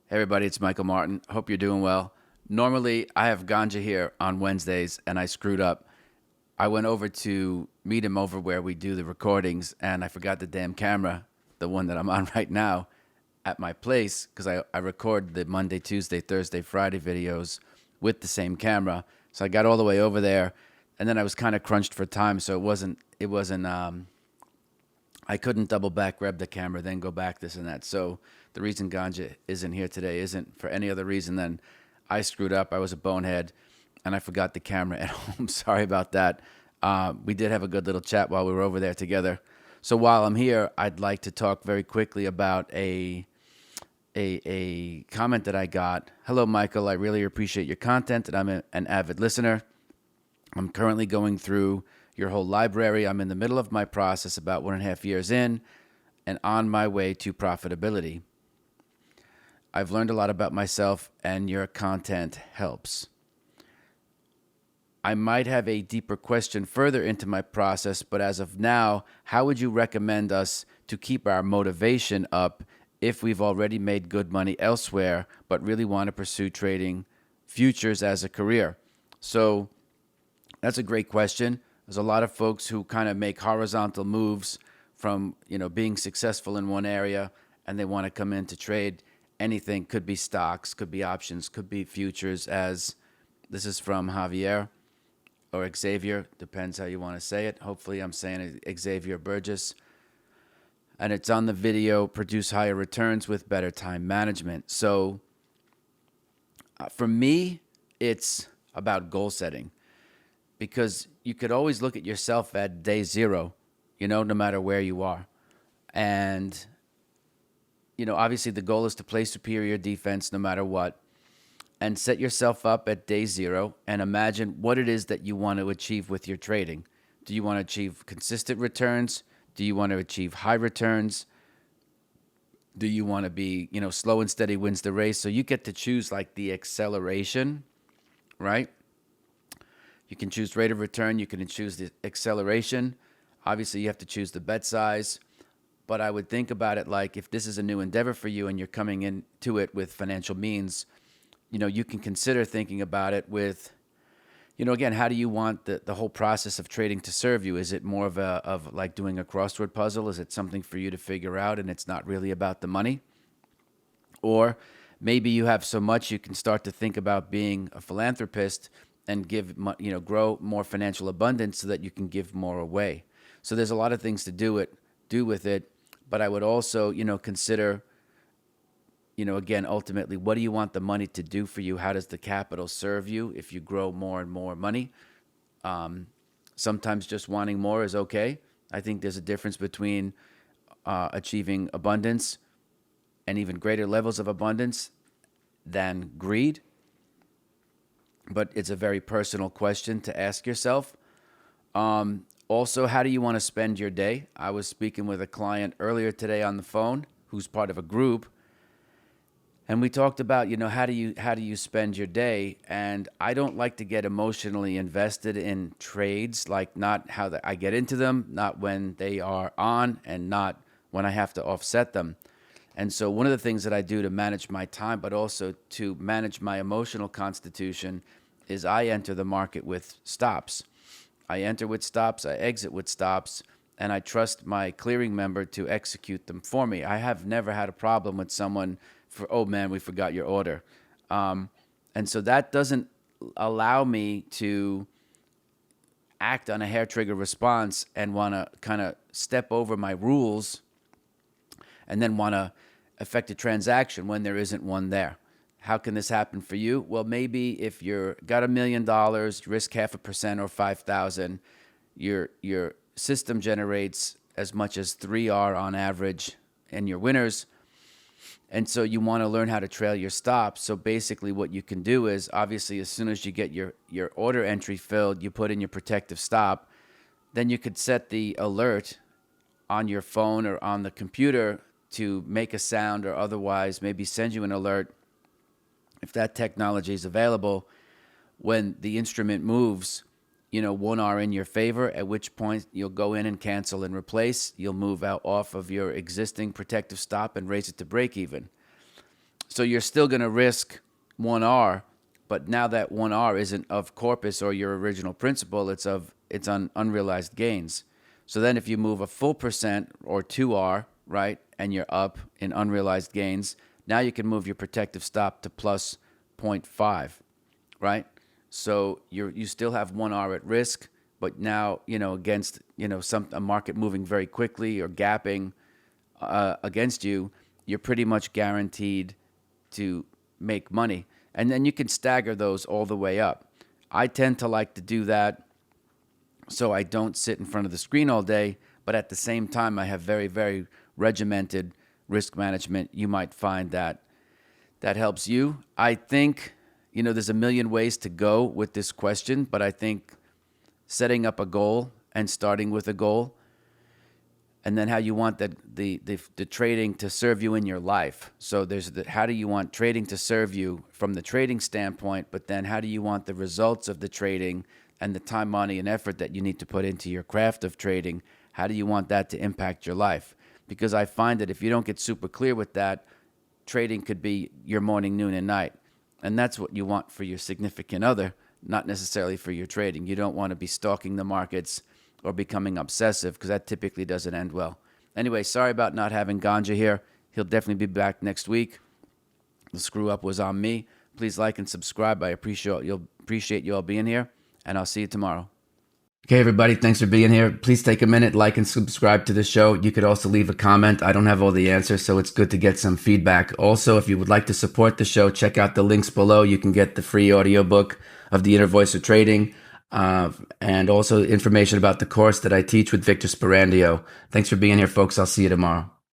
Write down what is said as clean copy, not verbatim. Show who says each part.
Speaker 1: Hey everybody, it's Michael Martin. Hope you're doing well. Normally, I have Ganja here on Wednesdays, and I screwed up. I went over to meet him over where we do the recordings, and I forgot the damn camera, the one that I'm on right now, at my place because I record the Monday, Tuesday, Thursday, Friday videos with the same camera. So I got all the way over there, and then I was kind of crunched for time, so it wasn't. I couldn't double back, grab the camera, then go back, this and that. So the reason Ganja isn't here today isn't for any other reason than I screwed up. I was a bonehead, and I forgot the camera at home. Sorry about that. We did have a good little chat while we were over there together. So while I'm here, I'd like to talk very quickly about a comment that I got. Hello, Michael. I really appreciate your content, and I'm an avid listener. I'm currently going through your whole library. I'm in the middle of my process, about 1.5 years in, and on my way to profitability. I've learned a lot about myself, and your content helps. I might have a deeper question further into my process, but as of now, how would you recommend us to keep our motivation up if we've already made good money elsewhere, but really want to pursue trading futures as a career? So, that's a great question. There's a lot of folks who kind of make horizontal moves from, being successful in one area, and they want to come in to trade anything. Could be stocks, could be options, could be futures, as this is from Javier or Xavier, depends how you want to say it. Hopefully I'm saying it, Xavier Burgess. And it's on the video, produce higher returns with better time management. So for me, it's about goal setting, because you could always look at yourself at day zero, no matter where you are. And, obviously the goal is to play superior defense no matter what, and set yourself up at day zero and imagine what it is that you want to achieve with your trading. Do you want to achieve consistent returns? Do you want to achieve high returns? Do you want to be, slow and steady wins the race? So you get to choose like the acceleration, right? You can choose rate of return. You can choose the acceleration. Obviously, you have to choose the bet size. But I would think about it like, if this is a new endeavor for you and you're coming into it with financial means, you can consider thinking about it with, again, how do you want the whole process of trading to serve you? Is it more of like doing a crossword puzzle? Is it something for you to figure out and it's not really about the money? Or maybe you have so much you can start to think about being a philanthropist and grow more financial abundance so that you can give more away. So there's a lot of things to do with it, but I would also, consider, again, ultimately, what do you want the money to do for you? How does the capital serve you if you grow more and more money? Sometimes just wanting more is okay. I think there's a difference between achieving abundance and even greater levels of abundance than greed. But it's a very personal question to ask yourself. Also, how do you want to spend your day? I was speaking with a client earlier today on the phone who's part of a group, and we talked about, how do you spend your day? And I don't like to get emotionally invested in trades, like not how I get into them, not when they are on, and not when I have to offset them. And so one of the things that I do to manage my time, but also to manage my emotional constitution, is I enter the market with stops. I enter with stops, I exit with stops, and I trust my clearing member to execute them for me. I have never had a problem with someone oh man, we forgot your order. And so that doesn't allow me to act on a hair trigger response and want to kind of step over my rules and then want to affect a transaction when there isn't one there. How can this happen for you? Well, maybe if you're got $1 million, risk 0.5% or 5,000, your system generates as much as 3R on average in your winners. And so you want to learn how to trail your stops. So basically what you can do is, obviously, as soon as you get your order entry filled, you put in your protective stop. Then you could set the alert on your phone or on the computer to make a sound, or otherwise maybe send you an alert, if that technology is available, when the instrument moves, 1R in your favor, at which point you'll go in and cancel and replace. You'll move out off of your existing protective stop and raise it to break even. So you're still going to risk 1R, but now that 1R isn't of corpus or your original principal, it's on unrealized gains. So then if you move a full percent or 2R, right, and you're up in unrealized gains, now you can move your protective stop to plus 0.5, right? So you still have 1R at risk, but now, against, a market moving very quickly or gapping against you, you're pretty much guaranteed to make money. And then you can stagger those all the way up. I tend to like to do that so I don't sit in front of the screen all day, but at the same time, I have very, very regimented risk management. You might find that helps you. I think, there's a million ways to go with this question, but I think setting up a goal and starting with a goal, and then how you want the trading to serve you in your life. So there's how do you want trading to serve you from the trading standpoint, but then how do you want the results of the trading and the time, money, and effort that you need to put into your craft of trading, how do you want that to impact your life? Because I find that if you don't get super clear with that, trading could be your morning, noon, and night. And that's what you want for your significant other, not necessarily for your trading. You don't want to be stalking the markets or becoming obsessive, because that typically doesn't end well. Anyway, sorry about not having Ganja here. He'll definitely be back next week. The screw up was on me. Please like and subscribe. I appreciate you all being here, and I'll see you tomorrow. Okay, everybody, thanks for being here. Please take a minute, like and subscribe to the show. You could also leave a comment. I don't have all the answers, so it's good to get some feedback. Also, if you would like to support the show, check out the links below. You can get the free audiobook of The Inner Voice of Trading, and also information about the course that I teach with Victor Sperandio. Thanks for being here, folks. I'll see you tomorrow.